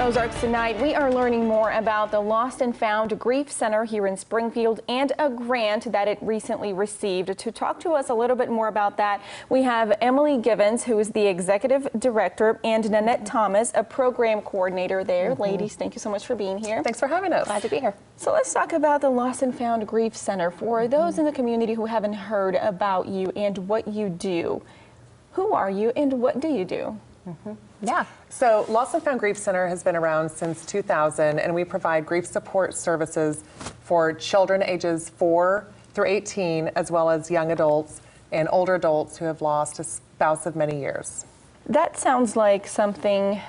Ozarks tonight, we are learning more about the Lost and Found Grief Center here in Springfield and a grant that it recently received. To talk to us a little bit more about that, we have Emily Givens, who is the executive director, and Nanette Thomas, a program coordinator there. Ladies, thank you so much for being here. Thanks for having us. Glad to be here. So let's talk about the Lost and Found Grief Center. For those in the community who haven't heard about you and what you do, who are you and what do you do? Yeah. So Lost and Found Grief Center has been around since 2000, and we provide grief support services for children ages 4 through 18, as well as young adults and older adults who have lost a spouse of many years. That sounds like something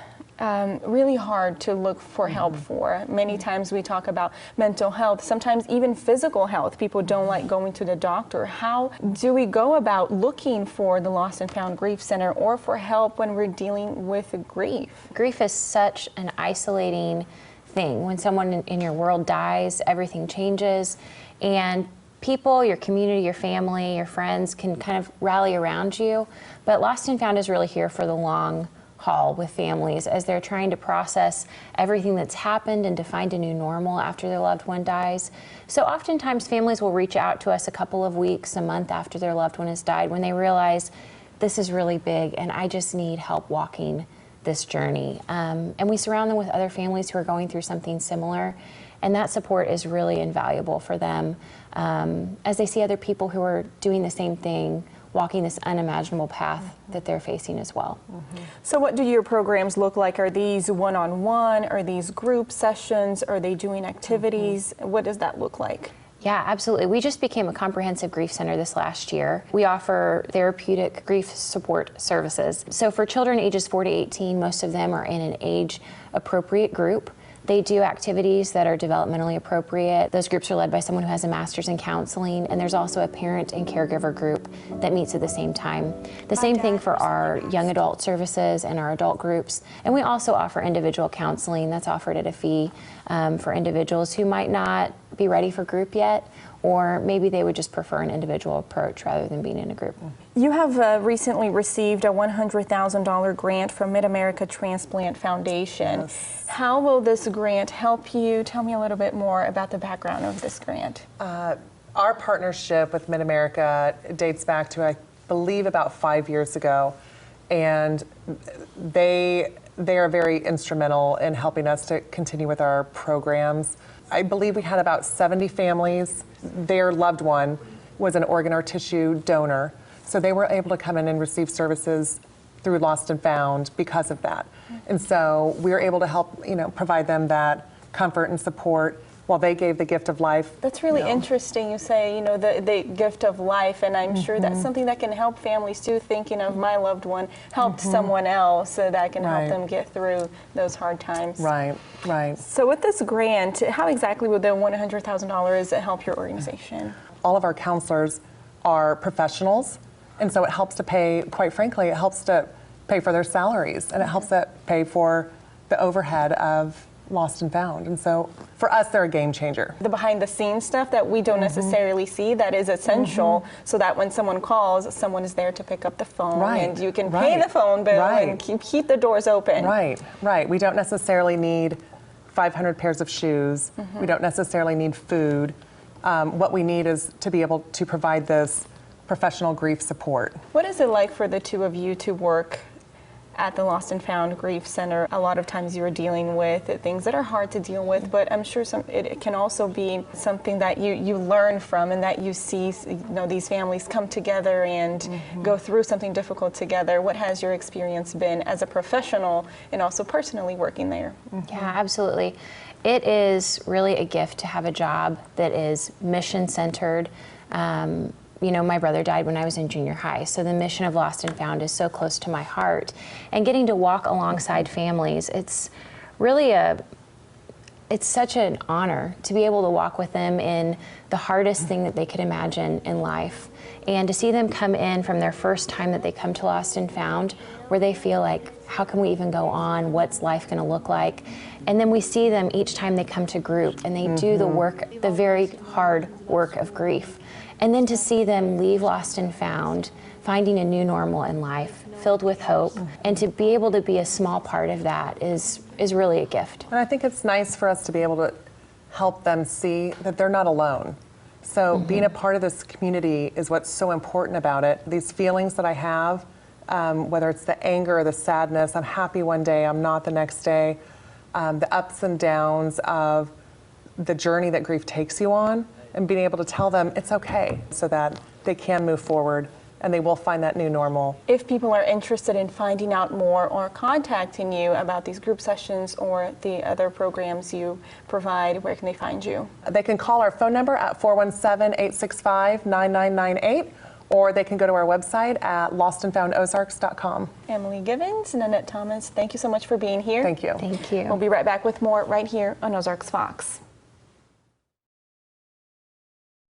really hard to look for help for. Many times we talk about mental health, sometimes even physical health. People don't like going to the doctor. How do we go about looking for the Lost and Found Grief Center or for help when we're dealing with grief? Grief is such an isolating thing. When someone in your world dies, everything changes, and people, your community, your family, your friends can kind of rally around you. But Lost and Found is really here for the long haul with families as they're trying to process everything that's happened and to find a new normal after their loved one dies. So oftentimes families will reach out to us a couple of weeks, a month after their loved one has died when they realize this is really big and I just need help walking this journey. And we surround them with other families who are going through something similar, and that support is really invaluable for them as they see other people who are doing the same thing, walking this unimaginable path that they're facing as well. So what do your programs look like? Are these one-on-one? Are these group sessions? Are they doing activities? What does that look like? Yeah, absolutely. We just became a comprehensive grief center this last year. We offer therapeutic grief support services. So for children ages 4 to 18, most of them are in an age-appropriate group. They do activities that are developmentally appropriate. Those groups are led by someone who has a master's in counseling, and there's also a parent and caregiver group that meets at the same time. The same thing for our young adult services and our adult groups. And we also offer individual counseling that's offered at a fee for individuals who might not be ready for group yet, or maybe they would just prefer an individual approach rather than being in a group. You have recently received a $100,000 grant from Mid-America Transplant Foundation. Yes. How will this grant help you? Tell me a little bit more about the background of this grant. Our partnership with Mid-America dates back to, I believe, about 5 years ago, and they are very instrumental in helping us to continue with our programs. I believe we had about 70 families. Their loved one was an organ or tissue donor, so they were able to come in and receive services through Lost and Found because of that. And so we were able to help, provide them that comfort and support while they gave the gift of life. That's really interesting. You say, the gift of life, and I'm sure that's something that can help families too, thinking of my loved one helped someone else so that can help them get through those hard times. Right, right. So with this grant, how exactly would the $100,000 help your organization? All of our counselors are professionals, and so it helps to pay, quite frankly, it helps to pay for their salaries, and it helps to pay for the overhead of Lost and Found. And so for us, they're a game changer. The behind the scenes stuff that we don't necessarily see, that is essential so that when someone calls, someone is there to pick up the phone and you can pay the phone bill and keep the doors open. Right, right. We don't necessarily need 500 pairs of shoes. We don't necessarily need food. What we need is to be able to provide this professional grief support. What is it like for the two of you to work at the Lost and Found Grief Center? A lot of times you're dealing with things that are hard to deal with, but I'm sure it can also be something that you learn from and that you see, these families come together and go through something difficult together. What has your experience been as a professional and also personally working there? Yeah, absolutely. It is really a gift to have a job that is mission-centered. My brother died when I was in junior high, so the mission of Lost and Found is so close to my heart. And getting to walk alongside families, it's really it's such an honor to be able to walk with them in the hardest thing that they could imagine in life. And to see them come in from their first time that they come to Lost and Found, where they feel like, how can we even go on? What's life going to look like? And then we see them each time they come to group and they do the work, the very hard work of grief. And then to see them leave Lost and Found finding a new normal in life filled with hope. And to be able to be a small part of that is really a gift. And I think it's nice for us to be able to help them see that they're not alone. So being a part of this community is what's so important about it. These feelings that I have, whether it's the anger or the sadness, I'm happy one day, I'm not the next day, the ups and downs of the journey that grief takes you on, and being able to tell them it's okay so that they can move forward and they will find that new normal. If people are interested in finding out more or contacting you about these group sessions or the other programs you provide, where can they find you? They can call our phone number at 417-865-9998, or they can go to our website at lostandfoundozarks.com. Emily Givens and Annette Thomas, thank you so much for being here. Thank you. Thank you. We'll be right back with more right here on Ozarks Fox.